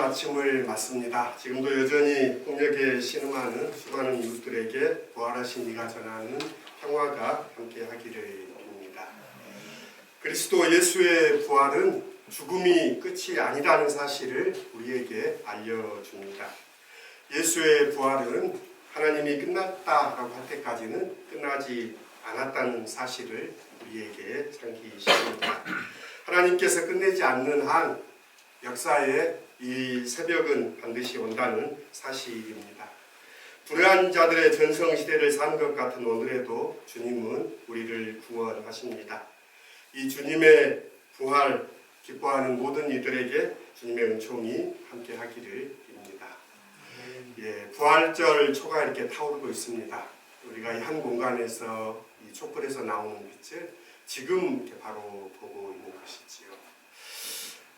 아침을 맞습니다. 지금도 여전히 폭력에 신음하는 수많은 이웃들에게 부활하신 이가 전하는 평화가 함께하기를 빕니다. 그리스도 예수의 부활은 죽음이 끝이 아니라는 사실을 우리에게 알려줍니다. 예수의 부활은 하나님이 끝났다라고 할 때까지는 끝나지 않았다는 사실을 우리에게 상기시킵니다. 하나님께서 끝내지 않는 한 역사에 이 새벽은 반드시 온다는 사실입니다. 불의한 자들의 전성시대를 사는 것 같은 오늘에도 주님은 우리를 구원하십니다. 이 주님의 부활 기뻐하는 모든 이들에게 주님의 은총이 함께하기를 빕니다. 부활절 초가 이렇게 타오르고 있습니다. 우리가 이 한 공간에서 이 촛불에서 나오는 빛을 지금 이렇게 바로 보고 있는 것이지요.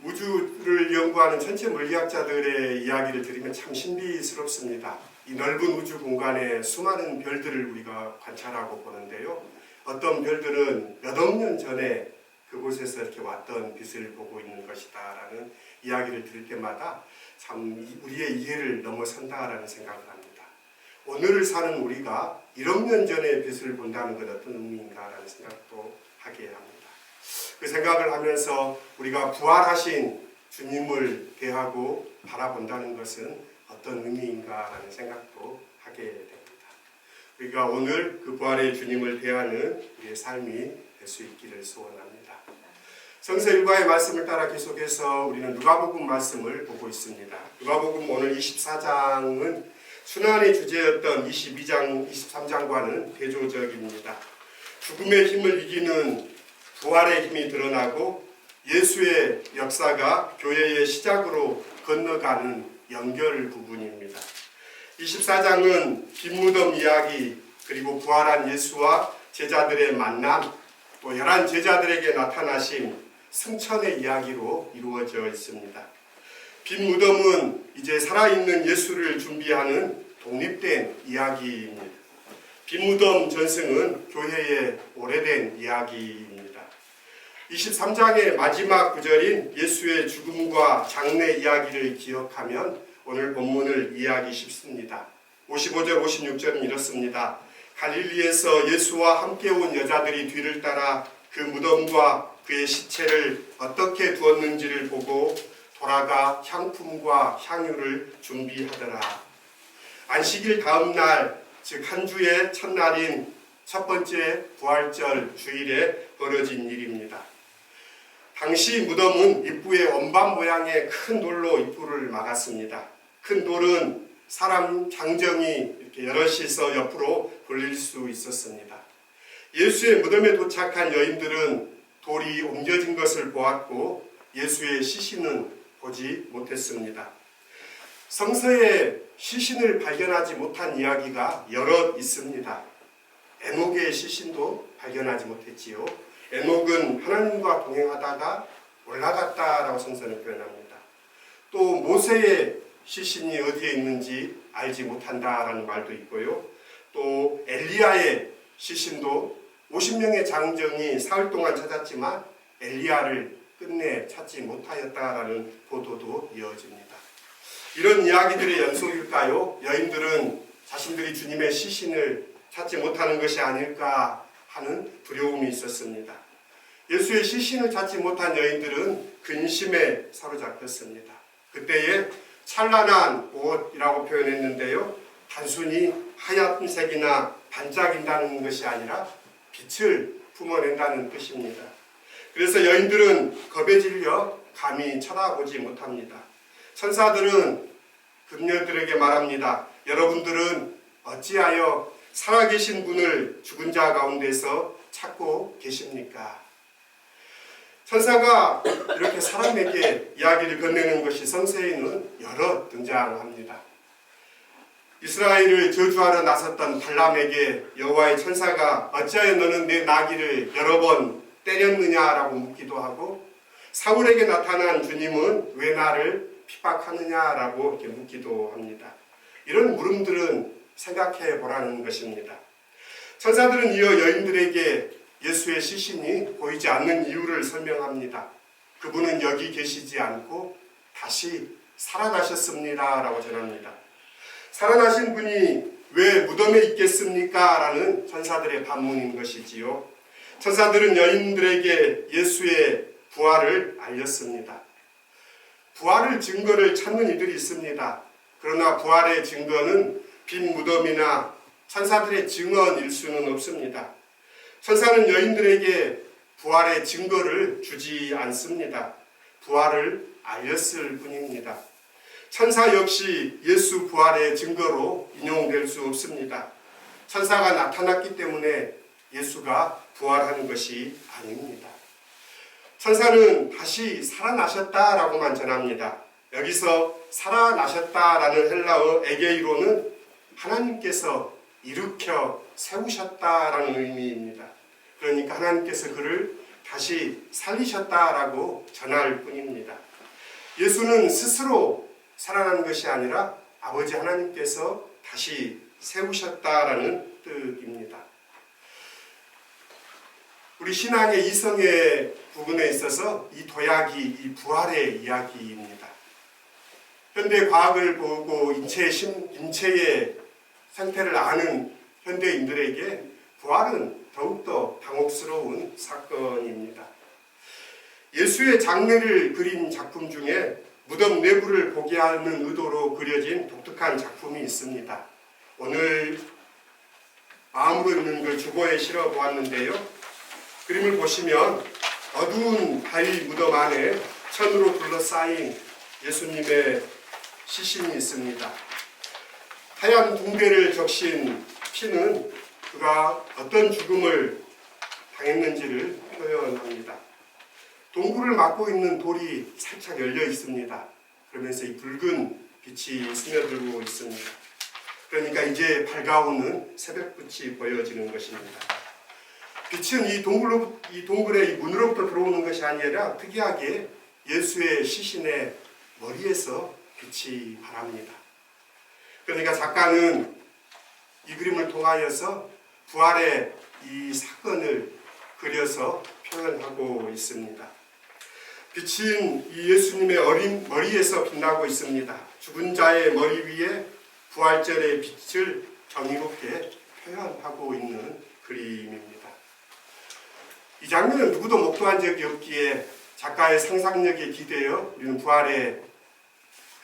우주를 연구하는 천체 물리학자들의 이야기를 들으면 참 신비스럽습니다. 이 넓은 우주 공간에 수많은 별들을 우리가 관찰하고 보는데요. 어떤 별들은 몇억 년 전에 그곳에서 이렇게 왔던 빛을 보고 있는 것이다라는 이야기를 들을 때마다 참 우리의 이해를 넘어선다라는 생각을 합니다. 오늘을 사는 우리가 1억 년 전의 빛을 본다는 건 어떤 의미인가라는 생각도 하게 합니다. 그 생각을 하면서 우리가 부활하신 주님을 대하고 바라본다는 것은 어떤 의미인가라는 생각도 하게 됩니다. 우리가 오늘 그 부활의 주님을 대하는 우리의 삶이 될 수 있기를 소원합니다. 성서 일과의 말씀을 따라 계속해서 우리는 누가복음 말씀을 보고 있습니다. 누가복음 오늘 24장은 순환의 주제였던 22장, 23장과는 대조적입니다. 죽음의 힘을 이기는 부활의 힘이 드러나고 예수의 역사가 교회의 시작으로 건너가는 연결 부분입니다. 24장은 빈 무덤 이야기, 그리고 부활한 예수와 제자들의 만남, 또 11 제자들에게 나타나신 승천의 이야기로 이루어져 있습니다. 빈 무덤은 이제 살아있는 예수를 준비하는 독립된 이야기입니다. 빈 무덤 전승은 교회의 오래된 이야기입니다. 23장의 마지막 구절인 예수의 죽음과 장례 이야기를 기억하면 오늘 본문을 이해하기 쉽습니다. 55절 56절은 이렇습니다. 갈릴리에서 예수와 함께 온 여자들이 뒤를 따라 그 무덤과 그의 시체를 어떻게 두었는지를 보고 돌아가 향품과 향유를 준비하더라. 안식일 다음 날, 즉 한 주의 첫날인 첫 번째 부활절 주일에 벌어진 일입니다. 당시 무덤은 입구에 원반 모양의 큰 돌로 입구를 막았습니다. 큰 돌은 사람 장정이 이렇게 여럿이서 옆으로 돌릴 수 있었습니다. 예수의 무덤에 도착한 여인들은 돌이 옮겨진 것을 보았고 예수의 시신은 보지 못했습니다. 성서에 시신을 발견하지 못한 이야기가 여럿 있습니다. 에녹의 시신도 발견하지 못했지요. 에녹은 하나님과 동행하다가 올라갔다라고 성서는 표현합니다. 또 모세의 시신이 어디에 있는지 알지 못한다라는 말도 있고요. 또 엘리야의 시신도 50명의 장정이 사흘 동안 찾았지만 엘리야를 끝내 찾지 못하였다라는 보도도 이어집니다. 이런 이야기들의 연속일까요? 여인들은 자신들이 주님의 시신을 찾지 못하는 것이 아닐까 하는 두려움이 있었습니다. 예수의 시신을 찾지 못한 여인들은 근심에 사로잡혔습니다. 그때에 찬란한 옷이라고 표현했는데요. 단순히 하얀색이나 반짝인다는 것이 아니라 빛을 품어낸다는 뜻입니다. 그래서 여인들은 겁에 질려 감히 쳐다보지 못합니다. 천사들은 그녀들에게 말합니다. 여러분들은 어찌하여 살아계신 분을 죽은 자 가운데서 찾고 계십니까? 천사가 이렇게 사람에게 이야기를 건네는 것이 성서에는 여러 등장합니다. 이스라엘을 저주하러 나섰던 발람에게 여호와의 천사가 어찌하여 너는 내 나귀를 여러 번 때렸느냐라고 묻기도 하고, 사울에게 나타난 주님은 왜 나를 핍박하느냐라고 이렇게 묻기도 합니다. 이런 물음들은 생각해 보라는 것입니다. 천사들은 이어 여인들에게 예수의 시신이 보이지 않는 이유를 설명합니다. 그분은 여기 계시지 않고 다시 살아나셨습니다 라고 전합니다. 살아나신 분이 왜 무덤에 있겠습니까? 라는 천사들의 반문인 것이지요. 천사들은 여인들에게 예수의 부활을 알렸습니다. 부활을 증거를 찾는 이들이 있습니다. 그러나 부활의 증거는 빈 무덤이나 천사들의 증언일 수는 없습니다. 천사는 여인들에게 부활의 증거를 주지 않습니다. 부활을 알렸을 뿐입니다. 천사 역시 예수 부활의 증거로 인용될 수 없습니다. 천사가 나타났기 때문에 예수가 부활하는 것이 아닙니다. 천사는 다시 살아나셨다라고만 전합니다. 여기서 살아나셨다라는 헬라어 에게이로는 하나님께서 일으켜 세우셨다라는 의미입니다. 그러니까 하나님께서 그를 다시 살리셨다라고 전할 뿐입니다. 예수는 스스로 살아난 것이 아니라 아버지 하나님께서 다시 세우셨다라는 뜻입니다. 우리 신앙의 이성의 부분에 있어서 이 도약이 이 부활의 이야기입니다. 현대 과학을 보고 인체의 상태를 아는 현대인들에게 부활은 더욱더 당혹스러운 사건입니다. 예수의 장례를 그린 작품 중에 무덤 내부를 보게 하는 의도로 그려진 독특한 작품이 있습니다. 오늘 마음으로 있는 걸 주보에 실어 보았는데요. 그림을 보시면 어두운 바위 무덤 안에 천으로 둘러싸인 예수님의 시신이 있습니다. 하얀 붕대를 적신 피는 그가 어떤 죽음을 당했는지를 표현합니다. 동굴을 막고 있는 돌이 살짝 열려 있습니다. 그러면서 이 붉은 빛이 스며들고 있습니다. 그러니까 이제 밝아오는 새벽빛이 보여지는 것입니다. 빛은 이 동굴의 이 문으로부터 들어오는 것이 아니라 특이하게 예수의 시신의 머리에서 빛이 바랍니다. 그러니까 작가는 이 그림을 통하여서 부활의 이 사건을 그려서 표현하고 있습니다. 빛은 이 예수님의 어린 머리에서 빛나고 있습니다. 죽은 자의 머리 위에 부활절의 빛을 정의롭게 표현하고 있는 그림입니다. 이 장면은 누구도 목도한 적이 없기에 작가의 상상력에 기대어 우리는 부활의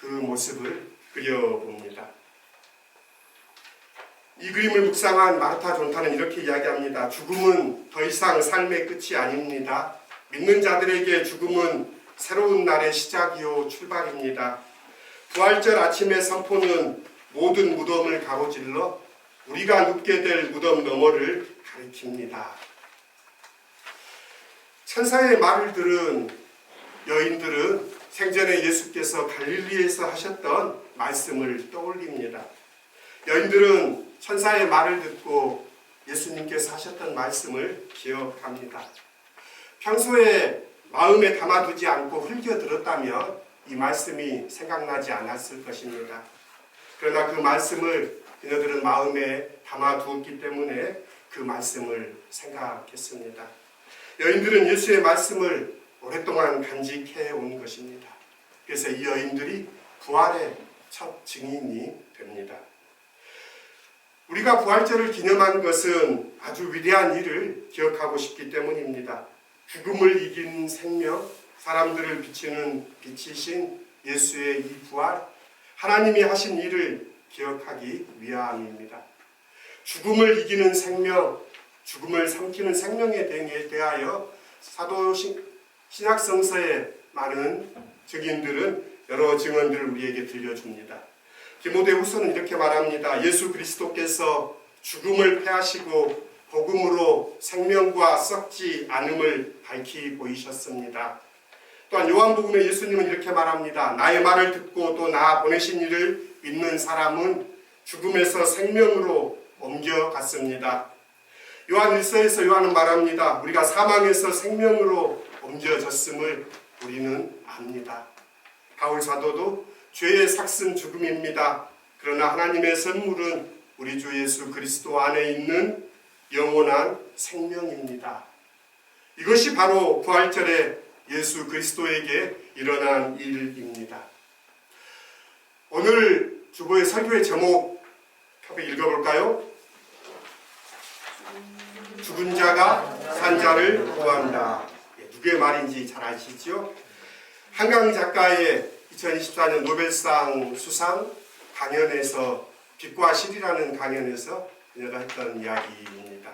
그 모습을 그려봅니다. 이 그림을 묵상한 마르타 존타는 이렇게 이야기합니다. 죽음은 더 이상 삶의 끝이 아닙니다. 믿는 자들에게 죽음은 새로운 날의 시작이요 출발입니다. 부활절 아침의 선포는 모든 무덤을 가로질러 우리가 눕게 될 무덤 너머를 가리킵니다. 천사의 말을 들은 여인들은 생전에 예수께서 갈릴리에서 하셨던 말씀을 떠올립니다. 여인들은 천사의 말을 듣고 예수님께서 하셨던 말씀을 기억합니다. 평소에 마음에 담아두지 않고 흘겨 들었다면 이 말씀이 생각나지 않았을 것입니다. 그러나 그 말씀을 그녀들은 마음에 담아두었기 때문에 그 말씀을 생각했습니다. 여인들은 예수의 말씀을 오랫동안 간직해 온 것입니다. 그래서 이 여인들이 부활의 첫 증인이 됩니다. 우리가 부활절을 기념하는 것은 아주 위대한 일을 기억하고 싶기 때문입니다. 죽음을 이긴 생명, 사람들을 비치는 빛이신 예수의 이 부활, 하나님이 하신 일을 기억하기 위함입니다. 죽음을 이기는 생명, 죽음을 삼키는 생명에 대하여 사도 신약성서의 많은 증인들은 여러 증언들을 우리에게 들려줍니다. 디모데후서는 이렇게 말합니다. 예수 그리스도께서 죽음을 패하시고 복음으로 생명과 썩지 않음을 밝히 보이셨습니다. 또한 요한복음에 예수님은 이렇게 말합니다. 나의 말을 듣고 또 나 보내신 이를 믿는 사람은 죽음에서 생명으로 옮겨갔습니다. 요한 1서에서 요한은 말합니다. 우리가 사망에서 생명으로 옮겨졌음을 우리는 압니다. 바울 사도도 죄의 삭은 죽음입니다. 그러나 하나님의 선물은 우리 주 예수 그리스도 안에 있는 영원한 생명입니다. 이것이 바로 부활절에 예수 그리스도에게 일어난 일입니다. 오늘 주보의 설교의 제목 한번 읽어볼까요? 죽은 자가 산 자를 구한다. 누구의 말인지 잘 아시죠? 한강 작가의 2024년 노벨상 수상 강연에서 빛과 실이라는 강연에서 그녀가 했던 이야기입니다.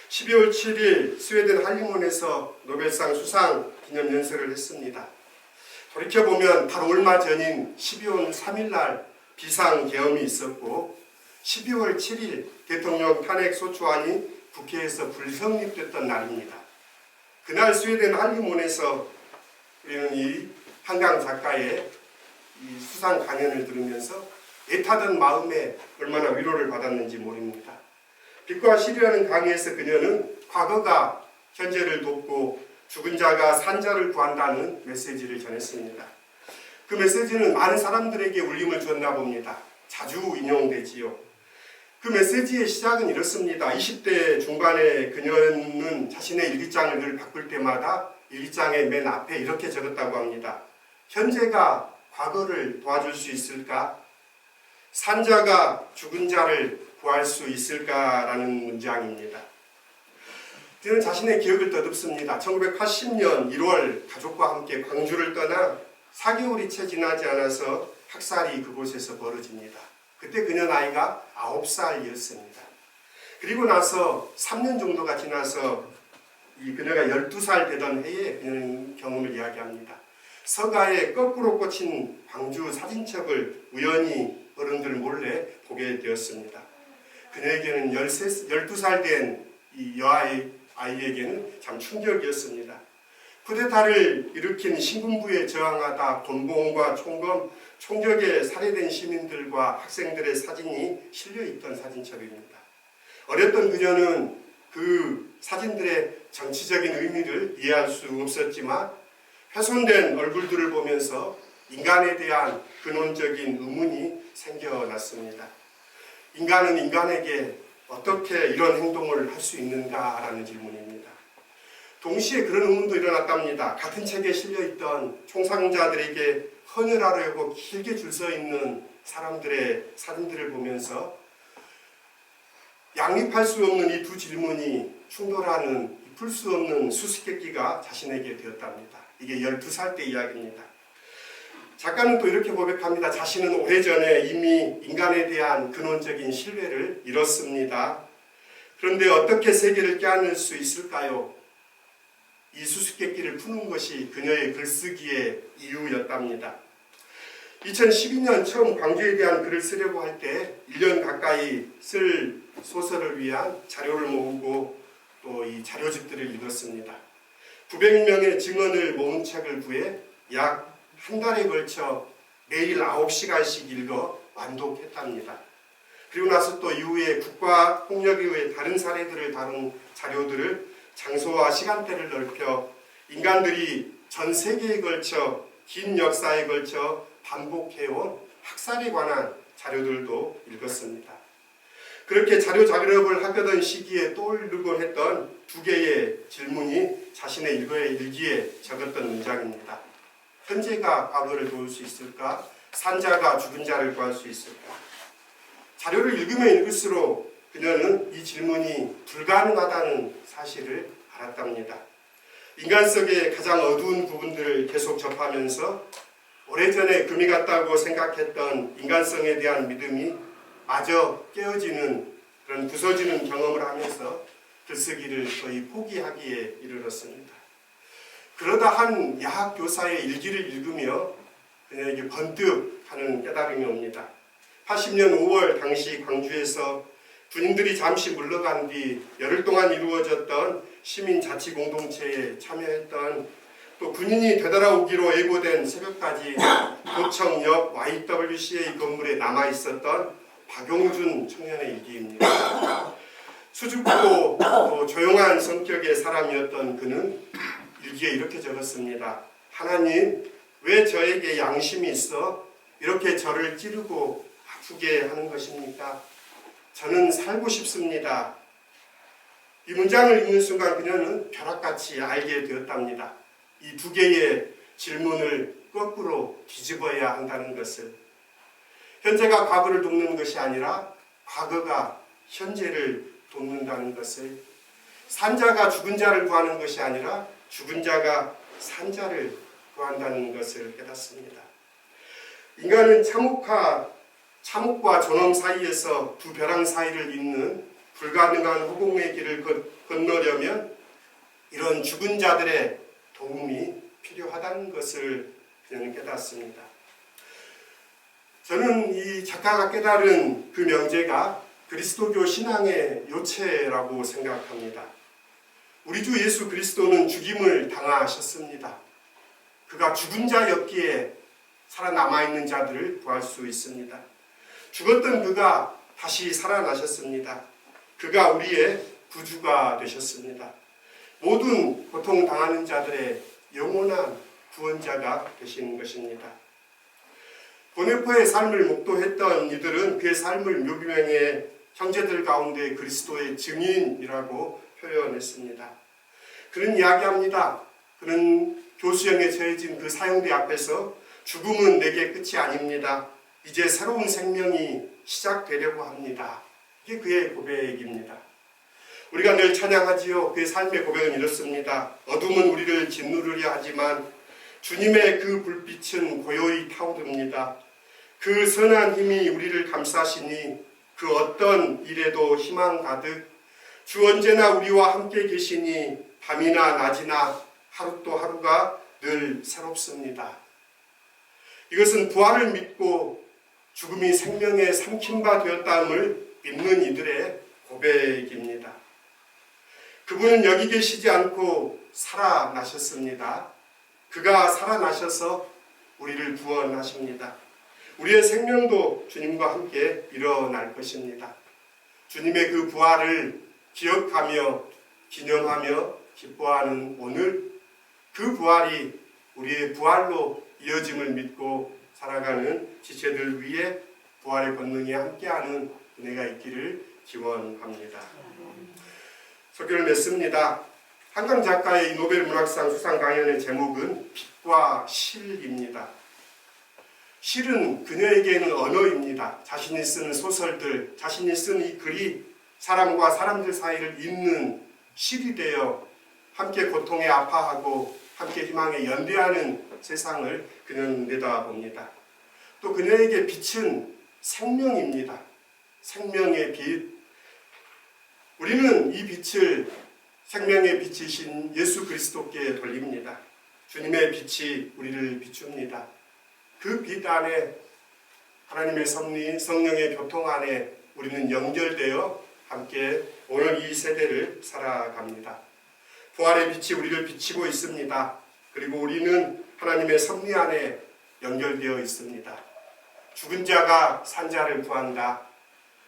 12월 7일 스웨덴 할리몬에서 노벨상 수상 기념 연설을 했습니다. 돌이켜보면 바로 얼마 전인 12월 3일 비상계엄이 있었고 12월 7일 대통령 탄핵 소추안이 국회에서 불성립됐던 날입니다. 그날 스웨덴 할리몬에서 우리는 이 한강 작가의 이 수상 강연을 들으면서 애타던 마음에 얼마나 위로를 받았는지 모릅니다. 빛과 실이라는 강의에서 그녀는 과거가 현재를 돕고 죽은 자가 산 자를 구한다는 메시지를 전했습니다. 그 메시지는 많은 사람들에게 울림을 줬나 봅니다. 자주 인용되지요. 그 메시지의 시작은 이렇습니다. 20대 중반에 그녀는 자신의 일기장을 늘 바꿀 때마다 일기장의 맨 앞에 이렇게 적었다고 합니다. 현재가 과거를 도와줄 수 있을까? 산 자가 죽은 자를 구할 수 있을까라는 문장입니다. 그는 자신의 기억을 더듬습니다. 1980년 1월 가족과 함께 광주를 떠나 4개월이 채 지나지 않아서 학살이 그곳에서 벌어집니다. 그때 그녀 나이가 9살이었습니다. 그리고 나서 3년 정도가 지나서 그녀가 12살 되던 해에 그녀는 경험을 이야기합니다. 서가에 거꾸로 꽂힌 광주 사진첩을 우연히 어른들 몰래 보게 되었습니다. 그녀에게는 12살 된 이 아이에게는 참 충격이었습니다. 쿠데타를 일으킨 신군부에 저항하다 곤봉과 총검, 총격에 살해된 시민들과 학생들의 사진이 실려있던 사진첩입니다. 어렸던 그녀는 그 사진들의 정치적인 의미를 이해할 수 없었지만 훼손된 얼굴들을 보면서 인간에 대한 근원적인 의문이 생겨났습니다. 인간은 인간에게 어떻게 이런 행동을 할 수 있는가라는 질문입니다. 동시에 그런 의문도 일어났답니다. 같은 책에 실려있던 총상자들에게 헌혈하려고 길게 줄 서 있는 사람들의 사진들을 보면서 양립할 수 없는 이 두 질문이 충돌하는 풀 수 없는 수수께끼가 자신에게 되었답니다. 이게 12살 때 이야기입니다. 작가는 또 이렇게 고백합니다. 자신은 오래전에 이미 인간에 대한 근원적인 신뢰를 잃었습니다. 그런데 어떻게 세계를 깨안을 수 있을까요? 이 수수께끼를 푸는 것이 그녀의 글쓰기의 이유였답니다. 2012년 처음 광주에 대한 글을 쓰려고 할 때 1년 가까이 쓸 소설을 위한 자료를 모으고 또 이 자료집들을 읽었습니다. 900명의 증언을 모은 책을 구해 약 한 달에 걸쳐 매일 9시간씩 읽어 완독했답니다. 그리고 나서 또 이후에 국가폭력이후의 다른 사례들을 다룬 자료들을 장소와 시간대를 넓혀 인간들이 전 세계에 걸쳐 긴 역사에 걸쳐 반복해온 학살에 관한 자료들도 읽었습니다. 그렇게 자료 작업을 하려던 시기에 떠오르곤 했던 두 개의 질문이 자신의 일기에 적었던 문장입니다. 현재가 과거를 도울 수 있을까? 산 자가 죽은 자를 구할 수 있을까? 자료를 읽으면 읽을수록 그녀는 이 질문이 불가능하다는 사실을 알았답니다. 인간 속의 가장 어두운 부분들을 계속 접하면서 오래전에 금이 갔다고 생각했던 인간성에 대한 믿음이 마저 깨어지는 그런 부서지는 경험을 하면서 글쓰기를 거의 포기하기에 이르렀습니다. 그러다 한 야학 교사의 일기를 읽으며 그녀에게 번뜩 하는 깨달음이 옵니다. 80년 5월 당시 광주에서 군인들이 잠시 물러간 뒤 열흘 동안 이루어졌던 시민자치공동체에 참여했던 또 군인이 되돌아오기로 예고된 새벽까지 도청역 YWCA 건물에 남아있었던 박용준 청년의 일기입니다. 수줍고 또 조용한 성격의 사람이었던 그는 일기에 이렇게 적었습니다. 하나님, 왜 저에게 양심이 있어 이렇게 저를 찌르고 아프게 하는 것입니까? 저는 살고 싶습니다. 이 문장을 읽는 순간 그녀는 벼락같이 알게 되었답니다. 이 두 개의 질문을 거꾸로 뒤집어야 한다는 것을. 현재가 과거를 돕는 것이 아니라 과거가 현재를 돕는다는 것을, 산자가 죽은 자를 구하는 것이 아니라 죽은 자가 산자를 구한다는 것을 깨닫습니다. 인간은 참혹과 존엄 사이에서 두 벼랑 사이를 잇는 불가능한 허공의 길을 건너려면 이런 죽은 자들의 도움이 필요하다는 것을 그녀는 깨닫습니다. 저는 이 작가가 깨달은 그 명제가 그리스도교 신앙의 요체라고 생각합니다. 우리 주 예수 그리스도는 죽임을 당하셨습니다. 그가 죽은 자였기에 살아남아있는 자들을 구할 수 있습니다. 죽었던 그가 다시 살아나셨습니다. 그가 우리의 구주가 되셨습니다. 모든 고통당하는 자들의 영원한 구원자가 되신 것입니다. 보네포의 삶을 목도했던 이들은 그의 삶을 묘비명의 형제들 가운데 그리스도의 증인이라고 표현했습니다. 그는 이야기합니다. 그는 교수형에 처해진 그 사형대 앞에서 죽음은 내게 끝이 아닙니다. 이제 새로운 생명이 시작되려고 합니다. 이게 그의 고백입니다. 우리가 늘 찬양하지요. 그의 삶의 고백은 이렇습니다. 어둠은 우리를 짓누르려 하지만 주님의 그 불빛은 고요히 타오릅니다. 그 선한 힘이 우리를 감싸시니 그 어떤 일에도 희망 가득 주 언제나 우리와 함께 계시니 밤이나 낮이나 하루 또 하루가 늘 새롭습니다. 이것은 부활을 믿고 죽음이 생명의 삼킴바 되었다함을 믿는 이들의 고백입니다. 그분은 여기 계시지 않고 살아나셨습니다. 그가 살아나셔서 우리를 구원하십니다. 우리의 생명도 주님과 함께 일어날 것입니다. 주님의 그 부활을 기억하며 기념하며 기뻐하는 오늘, 그 부활이 우리의 부활로 이어짐을 믿고 살아가는 지체들 위해 부활의 권능이 함께하는 은혜가 있기를 기원합니다. 소개를 맺습니다. 한강 작가의 노벨 문학상 수상 강연의 제목은 빛과 실입니다. 실은 그녀에게는 언어입니다. 자신이 쓰는 소설들, 자신이 쓰는 이 글이 사람과 사람들 사이를 잇는 실이 되어 함께 고통에 아파하고 함께 희망에 연대하는 세상을 그녀는 내다봅니다. 또 그녀에게 빛은 생명입니다. 생명의 빛. 우리는 이 빛을 생명의 빛이신 예수 그리스도께 돌립니다. 주님의 빛이 우리를 비춥니다. 그 빛 안에 하나님의 섭리, 성령의 교통 안에 우리는 연결되어 함께 오늘 이 세대를 살아갑니다. 부활의 빛이 우리를 비치고 있습니다. 그리고 우리는 하나님의 섭리 안에 연결되어 있습니다. 죽은 자가 산 자를 구한다.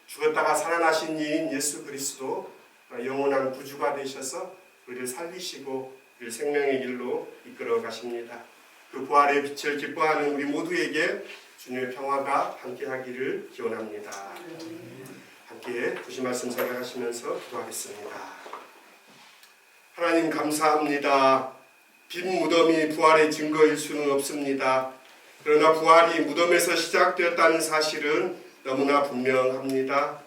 죽었다가 살아나신 이인 예수 그리스도 영원한 구주가 되셔서 우리를 살리시고 우리를 생명의 길로 이끌어 가십니다. 그 부활의 빛을 기뻐하는 우리 모두에게 주님의 평화가 함께하기를 기원합니다. 함께 구시 말씀 생각하시면서 기도하겠습니다. 하나님 감사합니다. 빈 무덤이 부활의 증거일 수는 없습니다. 그러나 부활이 무덤에서 시작되었다는 사실은 너무나 분명합니다.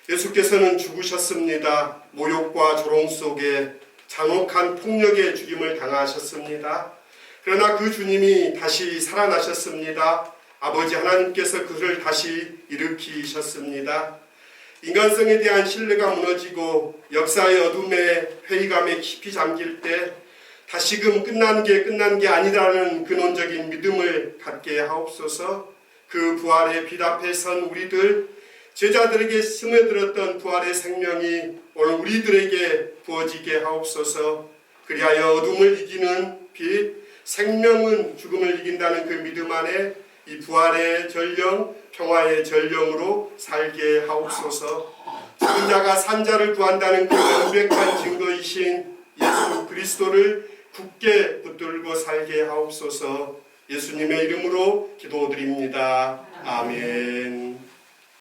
예수께서는 죽으셨습니다. 모욕과 조롱 속에 잔혹한 폭력의 죽임을 당하셨습니다. 그러나 그 주님이 다시 살아나셨습니다. 아버지 하나님께서 그를 다시 일으키셨습니다. 인간성에 대한 신뢰가 무너지고 역사의 어둠에 회의감에 깊이 잠길 때 다시금 끝난 게 아니라는 근원적인 믿음을 갖게 하옵소서. 그 부활의 빛 앞에 선 우리들, 제자들에게 스며들었던 부활의 생명이 오늘 우리들에게 부어지게 하옵소서. 그리하여 어둠을 이기는 빛, 생명은 죽음을 이긴다는 그 믿음 안에 이 부활의 전령, 평화의 전령으로 살게 하옵소서. 죽은 자가 산 자를 구한다는 그 명백한 증거이신 예수 그리스도를 굳게 붙들고 살게 하옵소서. 예수님의 이름으로 기도드립니다. 아멘.